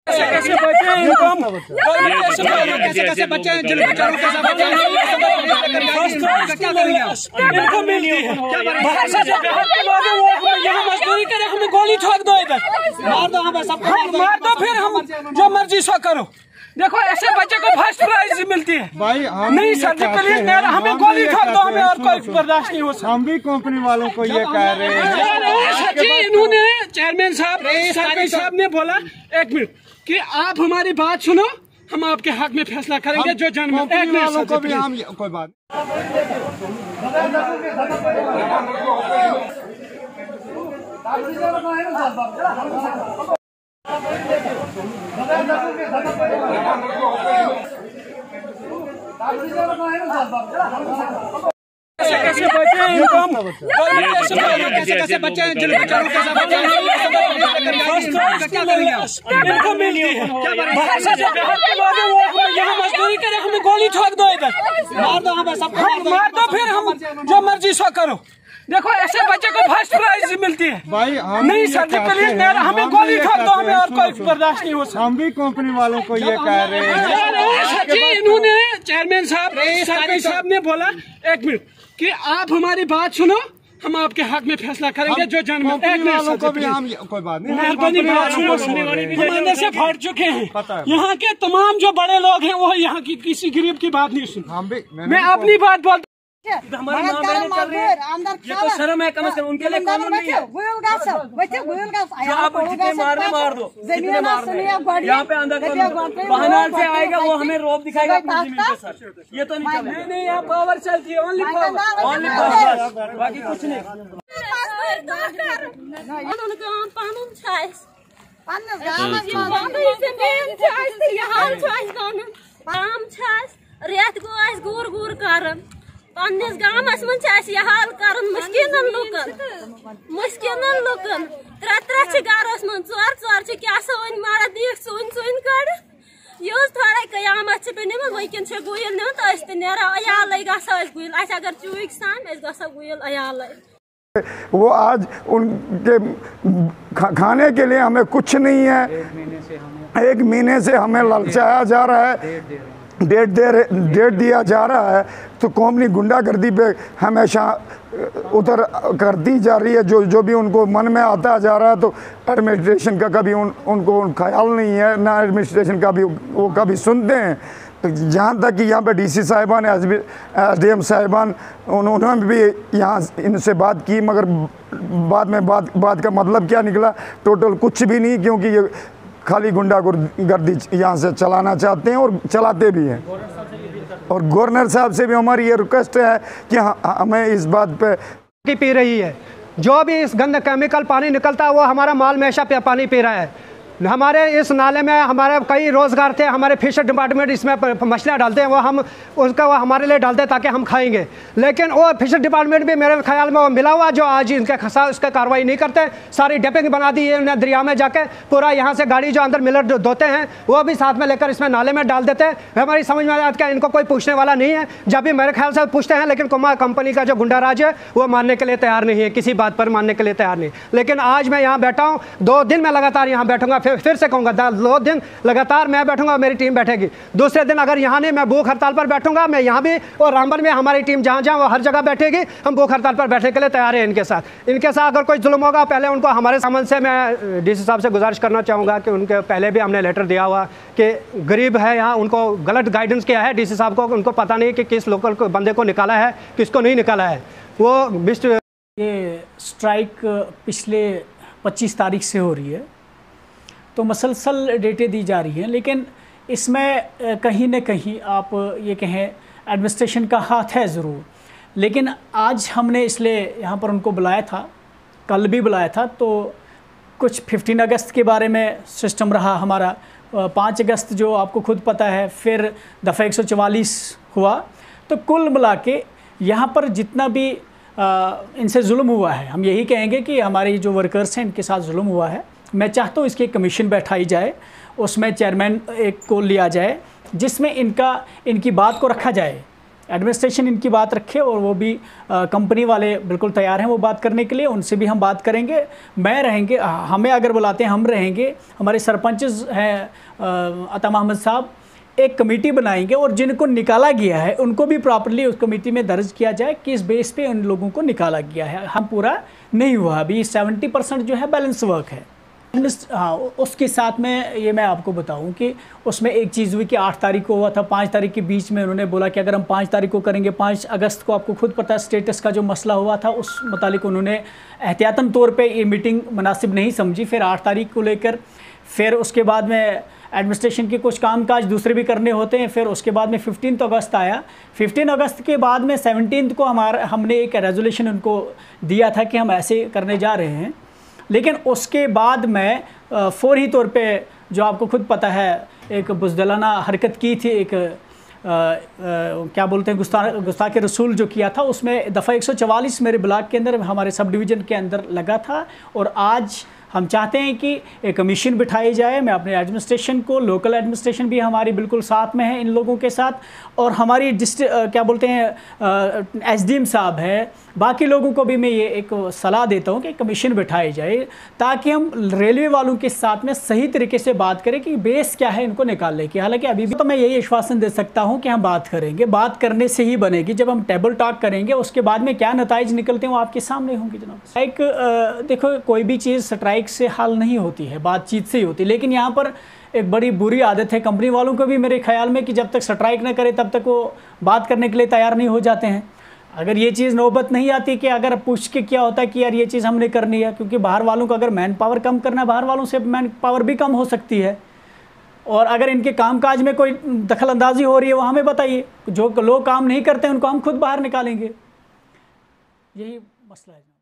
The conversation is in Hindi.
कैसे बचे इनकम कैसे बचे बेचारों के साथ इनको मिलती है बाहर से जो बिहार के लोग हैं वो यहाँ मजदूरी करे, हमें गोली ठोक दो, इधर मार दो, हमें सब मार दो, फिर हम जो मर्जी सो करो। देखो ऐसे बच्चे को फर्स्ट प्राइज मिलती है भाई। नहीं सर जी प्लीज, हमें गोली ठोक दो, हमें और कोई बर्दाश्त नहीं हो सकता। हम भी कंपनी वालों को ये कह रहे हैं सर जी, इन्होंने चेयरमैन साहब ने बोला 1 मिनट कि आप हमारी बात सुनो, हम आपके हक में फैसला करेंगे जो जन्म वालों को भी हम कोई बात कैसे बचे इनकम कैसे बचे बेचारों के साथ इनको मिलती है बाहर से जो बिहार के लोग हैं वो यहाँ मजदूरी करे, हमें गोली ठोक दो, इधर मार दो, हमें सब मार दो, फिर हम जो मर्जी सो करो। देखो ऐसे बच्चे को फर्स्ट प्राइज मिलती है भाई। नहीं सर जी प्लीज, हमें गोली ठोक दो, हमें और कोई बर्दाश्त नहीं हो सकता। हम भी कंपनी वालों को ये कह रहे हैं सर जी, इन्होंने चेयरमैन साहब ने बोला 1 मिनट कि आप हमारी बात सुनो, हम आपके हक में फैसला करेंगे जो जन्म वालों को भी हम कोई बात नहीं, मेहरबानी बात सुनो, हम अंदर से फट चुके हैं। यहाँ के तमाम जो बड़े लोग हैं वो यहाँ की किसी गरीब की बात नहीं सुन। मैं अपनी बात बोलता हमारी ये तो शर्म है, कम से कम उनके लिए कानून नहीं है। आप जितने मारने मार दो, जितने मारने यहाँ पे अंदर बहाना से आएगा वो हमें रोब दिखाएगा अपनी जमीन के साथ। ये तो नहीं नहीं, यहाँ पावर चलती है, ओनली पावर, बाकी कुछ नहीं। रेत गो गुर गुर कर पन्निस गामस मन यह हाल कर मुश्किलन लुकन 3 गरस मन 4 क्या सोन मारा दीख सोन कड़ यह थोड़ा कयामत पे निमन वैकन गुल निमन तो नेरा अयाल गुल अगर चूक सान गुल अयाल। वो आज उनके खाने के लिए हमें कुछ नहीं है, 1 महीने से हमें ललचाया जा रहा है, डेट दिया जा रहा है, तो कौमी गुंडागर्दी पे हमेशा उतर कर दी जा रही है। जो भी उनको मन में आता जा रहा है, तो एडमिनिस्ट्रेशन का कभी उनको ख्याल नहीं है, ना एडमिनिस्ट्रेशन का भी वो कभी सुनते हैं। जहाँ तक कि यहाँ पे डीसी साहिबान, एसडीएम साहिबान, उन्होंने भी यहाँ इनसे बात की, मगर बाद में बात का मतलब क्या निकला, टोटल कुछ भी नहीं, क्योंकि ये खाली गुंडागर्दी यहाँ से चलाना चाहते हैं और चलाते भी हैं। और गवर्नर साहब से भी हमारी ये रिक्वेस्ट है कि हमें इस बात पे पी रही है, जो भी इस गंदा केमिकल पानी निकलता है वो हमारा माल मेशा पे पानी पी रहा है। हमारे इस नाले में हमारे कई रोज़गार थे, हमारे फिशर डिपार्टमेंट इसमें मछलियाँ डालते हैं, वो हमारे लिए डालते हैं ताकि हम खाएंगे, लेकिन वो फिशर डिपार्टमेंट भी मेरे ख्याल में वो मिला हुआ जो आज इनके खसा उसका कार्रवाई नहीं करते। सारी डैपिंग बना दी है दरिया में जाके, पूरा यहाँ से गाड़ी जो अंदर मिलर धोते हैं वो भी साथ में लेकर इसमें नाले में डाल देते हैं। हमारी समझ में आता है इनको कोई पूछने वाला नहीं है, जब भी मेरे ख्याल से पूछते हैं, लेकिन कुमार कंपनी का जो गुंडा राज है वो मानने के लिए तैयार नहीं है, किसी बात पर मानने के लिए तैयार नहीं। लेकिन आज मैं यहाँ बैठा हूँ, 2 दिन मैं लगातार यहाँ बैठूंगा, फिर से कहूँगा 2 दिन लगातार मैं बैठूंगा, मेरी टीम बैठेगी। दूसरे दिन अगर यहाँ नहीं, मैं भूख हड़ताल पर बैठूंगा, मैं यहाँ भी और रामबन में हमारी टीम जहाँ जहाँ वो हर जगह बैठेगी, हम भूख हड़ताल पर बैठने के लिए तैयार हैं इनके साथ अगर कोई जुल्म होगा, पहले उनको हमारे सामने से मैं डीसी साहब से गुजारिश करना चाहूँगा कि उनके पहले भी हमने लेटर दिया हुआ कि गरीब है यहाँ, उनको गलत गाइडेंस किया है डीसी साहब को, उनको पता नहीं कि किस लोकल बंदे को निकाला है, किसको नहीं निकाला है। वो ये स्ट्राइक पिछले 25 तारीख से हो रही है, तो मसलसल डेटें दी जा रही हैं, लेकिन इसमें कहीं न कहीं आप ये कहें एडमिनिस्ट्रेशन का हाथ है ज़रूर। लेकिन आज हमने इसलिए यहाँ पर उनको बुलाया था, कल भी बुलाया था, तो कुछ 15 अगस्त के बारे में सिस्टम रहा हमारा, 5 अगस्त जो आपको खुद पता है, फिर दफ़ा 144 हुआ। तो कुल मिला के यहाँ पर जितना भी इनसे जुल्म हुआ है, हम यही कहेंगे कि हमारे जो वर्कर्स हैं इनके साथ जुल्म हुआ है। मैं चाहता हूँ इसकी कमीशन बैठाई जाए, उसमें चेयरमैन एक को लिया जाए, जिसमें इनकी बात को रखा जाए, एडमिनिस्ट्रेशन इनकी बात रखे, और वो भी कंपनी वाले बिल्कुल तैयार हैं वो बात करने के लिए, उनसे भी हम बात करेंगे। मैं रहेंगे, हमें अगर बुलाते हैं हम रहेंगे, हमारे सरपंच हैं अता मोहम्मद साहब, एक कमेटी बनाएंगे और जिनको निकाला गया है उनको भी प्रॉपर्ली उस कमेटी में दर्ज किया जाए कि इस बेस पे उन लोगों को निकाला गया है। हम पूरा नहीं हुआ, अभी 70% जो है बैलेंस वर्क है। हाँ, उसके साथ में ये मैं आपको बताऊं कि उसमें एक चीज़ हुई कि 8 तारीख को हुआ था, 5 तारीख के बीच में उन्होंने बोला कि अगर हम 5 तारीख को करेंगे, 5 अगस्त को आपको खुद पता स्टेटस का जो मसला हुआ था उस मुतालिक उन्होंने एहतियातन तौर पे ये मीटिंग मुनासिब नहीं समझी। फिर 8 तारीख को लेकर, फिर उसके बाद में एडमिनिस्ट्रेशन के कुछ कामकाज दूसरे भी करने होते हैं, फिर उसके बाद में 15 अगस्त आया। 15 अगस्त के बाद में 17 को हमने एक रेजोल्यूशन उनको दिया था कि हम ऐसे करने जा रहे हैं, लेकिन उसके बाद में फौरी तौर पे जो आपको खुद पता है एक बुज़दिलाना हरकत की थी, एक क्या बोलते हैं गुस्ताखे रसूल जो किया था, उसमें दफ़ा 144 मेरे ब्लॉक के अंदर हमारे सब डिवीज़न के अंदर लगा था। और आज हम चाहते हैं कि एक कमीशन बिठाई जाए। मैं अपने एडमिनिस्ट्रेशन को, लोकल एडमिनिस्ट्रेशन भी हमारी बिल्कुल साथ में है इन लोगों के साथ, और हमारी क्या बोलते हैं एसडीएम साहब है, बाकी लोगों को भी मैं ये एक सलाह देता हूँ कि कमीशन बिठाई जाए, ताकि हम रेलवे वालों के साथ में सही तरीके से बात करें कि बेस क्या है इनको निकालने की। हालांकि अभी भी तो मैं यही आश्वासन दे सकता हूँ कि हम बात करेंगे, बात करने से ही बनेगी। जब हम टेबल टॉक करेंगे उसके बाद में क्या नताइज निकलते हैं वो आपके सामने होंगे जनाब। एक देखो, कोई भी चीज़ स्ट्राइक से हल नहीं होती है, बातचीत से ही होती है। लेकिन यहाँ पर एक बड़ी बुरी आदत है कंपनी वालों को भी, मेरे ख्याल में, कि जब तक स्ट्राइक ना करे तब तक वो बात करने के लिए तैयार नहीं हो जाते हैं। अगर ये चीज़ नौबत नहीं आती कि अगर पूछ के क्या होता है कि यार ये चीज़ हमने करनी है, क्योंकि बाहर वालों को अगर मैन पावर कम करना है, बाहर वालों से मैन पावर भी कम हो सकती है। और अगर इनके कामकाज में कोई दखल अंदाजी हो रही है वो हमें बताइए, जो लोग काम नहीं करते उनको हम खुद बाहर निकालेंगे। यही मसला है।